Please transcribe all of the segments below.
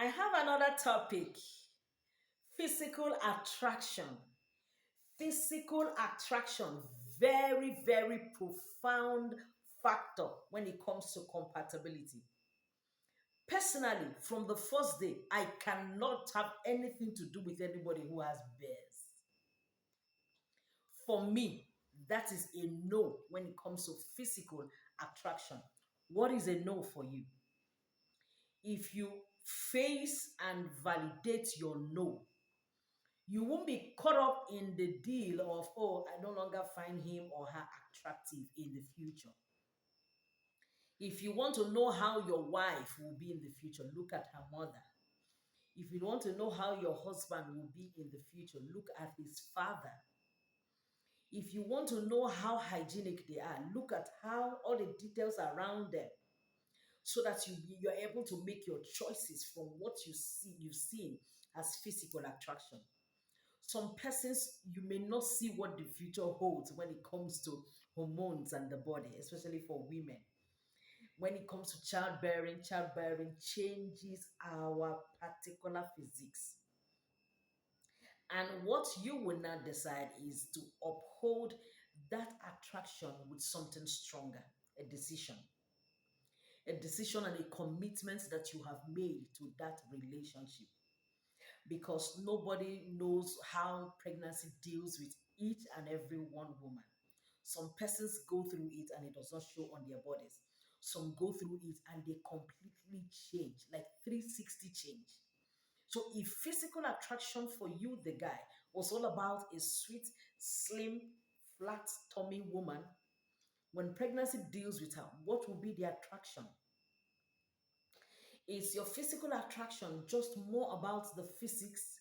I have another topic: physical attraction. Physical attraction, very, very profound factor when it comes to compatibility. Personally, from the first day, I cannot have anything to do with anybody who has bears. For me, that is a no when it comes to physical attraction. What is a no for you? If you face and validate your no, you won't be caught up in the deal of, oh, I no longer find him or her attractive in the future. If you want to know how your wife will be in the future, look at her mother. If you want to know how your husband will be in the future, look at his father. If you want to know how hygienic they are, look at how all the details around them, so that you're able to make your choices from what you've seen as physical attraction. Some persons, you may not see what the future holds when it comes to hormones and the body, especially for women. When it comes to childbearing changes our particular physics. And what you will now decide is to uphold that attraction with something stronger, a decision. A decision and a commitment that you have made to that relationship, because nobody knows how pregnancy deals with each and every one woman. Some persons go through it and it does not show on their bodies. Some go through it and they completely change, like 360 change. So if physical attraction for you, the guy, was all about a sweet, slim, flat tummy woman, when pregnancy deals with her, what will be the attraction? Is your physical attraction just more about the physics,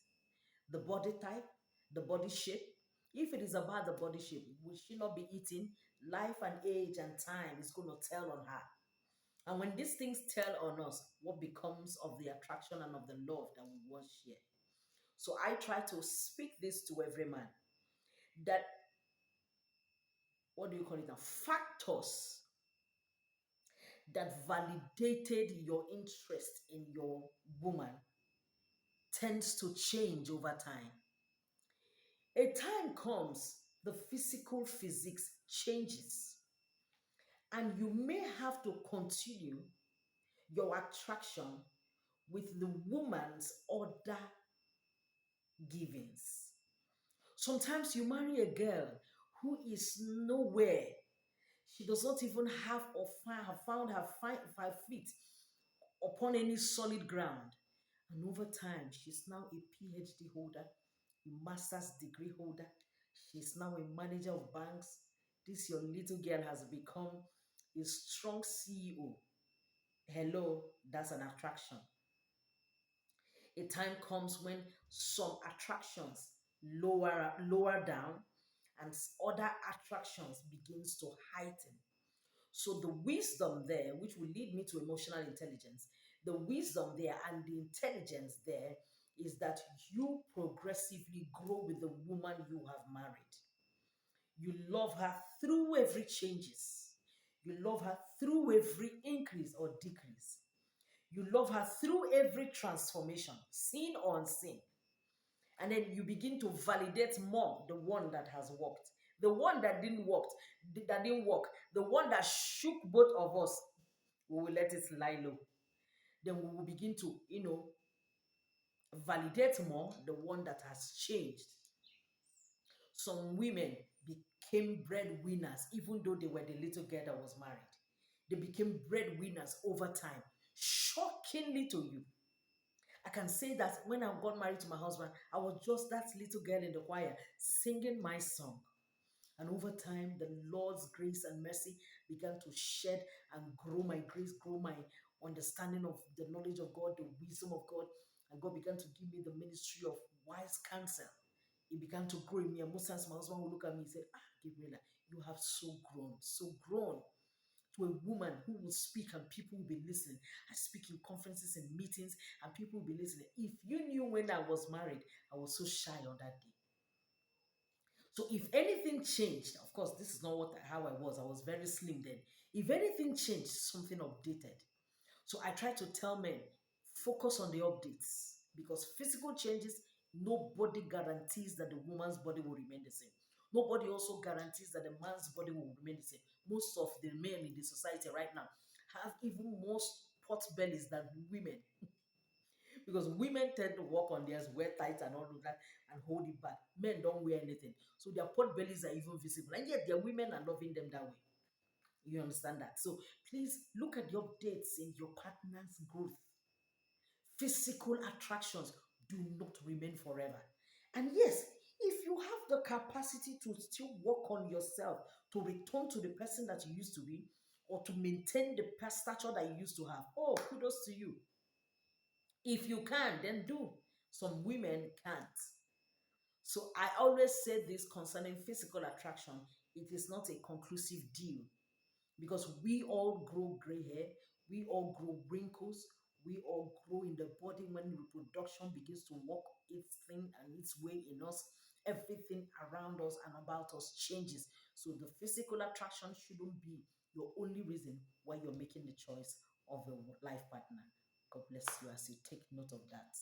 the body type, the body shape? If it is about the body shape, will she not be eating? Life and age and time is going to tell on her. And when these things tell on us, what becomes of the attraction and of the love that we once share? So I try to speak this to every man that, what do you call it now? Factors that validated your interest in your woman tends to change over time. A time comes, the physical physics changes, and you may have to continue your attraction with the woman's other givings. Sometimes you marry a girl who is nowhere. She does not even have or have found her feet upon any solid ground. And over time, she's now a PhD holder, a master's degree holder. She's now a manager of banks. This your little girl has become a strong CEO. Hello, that's an attraction. A time comes when some attractions lower down and other attractions begins to heighten. So the wisdom there, which will lead me to emotional intelligence, the wisdom there and the intelligence there is that you progressively grow with the woman you have married. You love her through every changes. You love her through every increase or decrease. You love her through every transformation, seen or unseen. And then you begin to validate more the one that has worked. The one that didn't work, the one that shook both of us, we will let it lie low. Then we will begin to, validate more the one that has changed. Some women became breadwinners, even though they were the little girl that was married. They became breadwinners over time, shockingly to you. I can say that when I got married to my husband, I was just that little girl in the choir singing my song. And over time, the Lord's grace and mercy began to shed and grow my grace, grow my understanding of the knowledge of God, the wisdom of God. And God began to give me the ministry of wise counsel. It began to grow in me. And most times, my husband would look at me and say, Gabriela, you have so grown to a woman who will speak and people will be listening. I speak in conferences and meetings and people will be listening. If you knew when I was married, I was so shy on that day. So if anything changed, of course, this is not how I was. I was very slim then. If anything changed, something updated. So I try to tell men, Focus on the updates because physical changes, nobody guarantees that the woman's body will remain the same. Nobody also guarantees that the man's body will remain the same. Most of the men in the society right now have even more pot bellies than women because women tend to walk on theirs, wear tight and all of that, and hold it back. Men don't wear anything, so their pot bellies are even visible, and yet their women are loving them that way. You understand that? So please look at the updates in your partner's growth. Physical attractions do not remain forever. And yes, if you have the capacity to still work on yourself, to return to the person that you used to be, or to maintain the stature that you used to have, oh, kudos to you. If you can, then do. Some women can't. So I always say this concerning physical attraction, it is not a conclusive deal because we all grow gray hair, we all grow wrinkles, we all grow in the body when reproduction begins to work its thing and its way in us. Everything around us and about us changes. So the physical attraction shouldn't be your only reason why you're making the choice of a life partner. God bless you as you take note of that.